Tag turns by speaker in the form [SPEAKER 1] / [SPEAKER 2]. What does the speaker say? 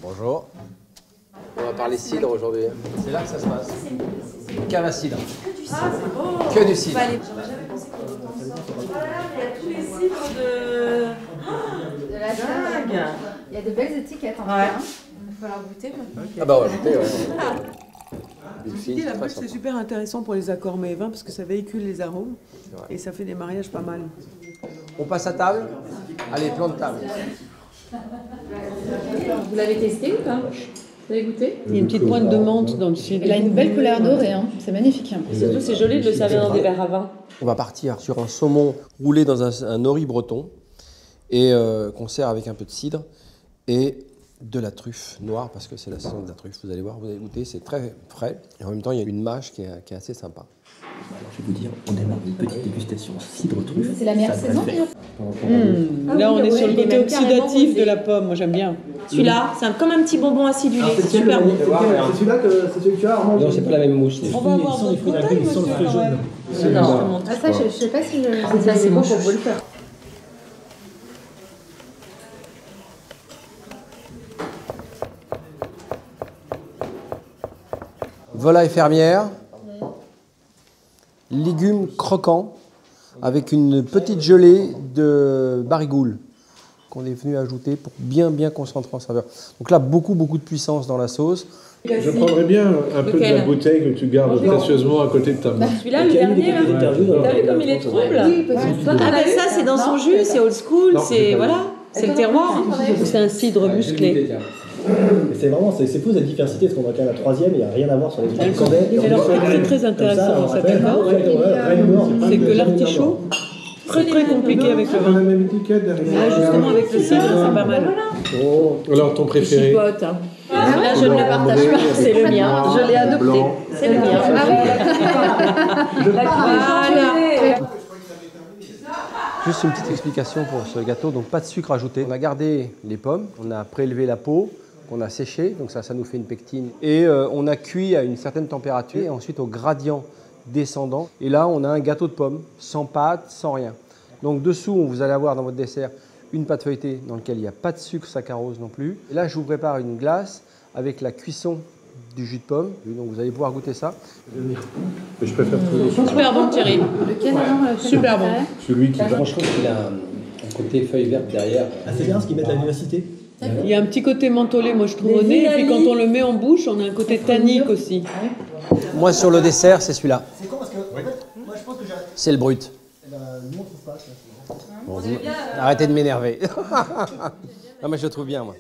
[SPEAKER 1] Bonjour. On va parler cidre aujourd'hui. C'est là que ça se passe. Cave à cidre.
[SPEAKER 2] Ah, c'est beau.
[SPEAKER 1] Que du cidre.
[SPEAKER 2] J'aurais jamais pensé qu'on aurait autant ça. Voilà, il y a tous les cidres
[SPEAKER 3] de la
[SPEAKER 2] dingue.
[SPEAKER 3] Il y a de belles étiquettes en tout cas. Il va falloir goûter.
[SPEAKER 1] Ah bah on va goûter, ouais.
[SPEAKER 4] L'idée, la bûche, c'est super intéressant pour les accords mets et vins parce que ça véhicule les arômes et ça fait des mariages pas mal.
[SPEAKER 1] On passe à table. Allez, plan de table.
[SPEAKER 3] Vous l'avez testé ou pas? Vous avez goûté?
[SPEAKER 4] Il y a une petite pointe de menthe dans le cidre.
[SPEAKER 3] Elle a une belle couleur dorée, hein. C'est magnifique.
[SPEAKER 2] Surtout, c'est joli de le servir dans des verres à vin.
[SPEAKER 1] On va partir sur un saumon roulé dans un nori breton et qu'on sert avec un peu de cidre et de la truffe noire parce que c'est la saison de la truffe. Vous allez voir, vous allez goûter, c'est très frais et en même temps il y a une mâche qui est assez sympa.
[SPEAKER 5] Alors, je vais vous dire, on démarre une petite dégustation cidre-truffe.
[SPEAKER 3] C'est la meilleure saison.
[SPEAKER 4] Là, on est sur le côté oxydatif de la pomme. Moi, j'aime bien.
[SPEAKER 2] Celui-là, c'est comme un petit bonbon acidulé. C'est super bon.
[SPEAKER 5] C'est celui-là que celui que tu as, Armand?
[SPEAKER 1] Non, c'est pas la même mouche.
[SPEAKER 4] On va avoir d'autres bouteilles,
[SPEAKER 5] Ils sont le fruit jaune.
[SPEAKER 3] Ah, ça, je sais pas si je...
[SPEAKER 2] Ça, c'est bon pour vous le faire.
[SPEAKER 1] Volaille fermière, légumes croquants avec une petite gelée de barigoule qu'on est venu ajouter pour bien concentrer en saveur. Donc là, beaucoup de puissance dans la sauce.
[SPEAKER 6] Je prendrais bien un peu de la bouteille que tu gardes précieusement à côté de ta main.
[SPEAKER 2] Celui-là, le dernier, là. T'as vu comme il est trouble? Ah ben ça, c'est dans son jus, c'est old school, c'est voilà, c'est le terroir.
[SPEAKER 4] C'est un cidre musclé.
[SPEAKER 5] C'est vraiment, c'est fou cette diversité, parce qu'on a quand même la troisième, il n'y a rien à voir sur les trucs qu'on
[SPEAKER 4] Et alors, ce qui est très intéressant dans cette accord, c'est que l'artichaut, très compliqué avec le
[SPEAKER 6] On a la
[SPEAKER 4] vin.
[SPEAKER 6] même étiquette derrière.
[SPEAKER 4] Ah, justement, avec le cidre, c'est pas mal.
[SPEAKER 6] Oh, alors ton préféré?
[SPEAKER 2] Chipote. Là, je ne le partage pas, c'est le mien. Je l'ai adopté. C'est le mien. Voilà.
[SPEAKER 1] Juste une petite explication pour ce gâteau, donc pas de sucre ajouté. On a gardé les pommes, on a prélevé la peau, qu'on a séché, donc ça nous fait une pectine. Et on a cuit à une certaine température, et ensuite au gradient descendant. Et là, on a un gâteau de pommes, sans pâte, sans rien. Donc dessous, vous allez avoir dans votre dessert une pâte feuilletée dans laquelle il n'y a pas de sucre saccharose non plus. Et là, je vous prépare une glace avec la cuisson du jus de pomme. Donc vous allez pouvoir goûter ça.
[SPEAKER 6] Je préfère tout.
[SPEAKER 2] Super bon, Thierry.
[SPEAKER 3] Lequel alors?
[SPEAKER 2] Super bon.
[SPEAKER 6] Celui qui...
[SPEAKER 1] Moi, je trouve qu'il a un côté feuille verte derrière.
[SPEAKER 5] Ah, c'est bien ce qu'ils mettent la vivacité.
[SPEAKER 4] Il y a un petit côté mentholé, moi je trouve au nez, et puis quand on le met en bouche, on a un côté tannique aussi.
[SPEAKER 1] Moi, sur le dessert, c'est celui-là.
[SPEAKER 5] C'est con parce que, en fait, moi je pense que j'arrête.
[SPEAKER 1] C'est le brut.
[SPEAKER 5] Nous on trouve pas ça.
[SPEAKER 1] Bon, arrêtez de m'énerver. Non, mais je le trouve bien, moi.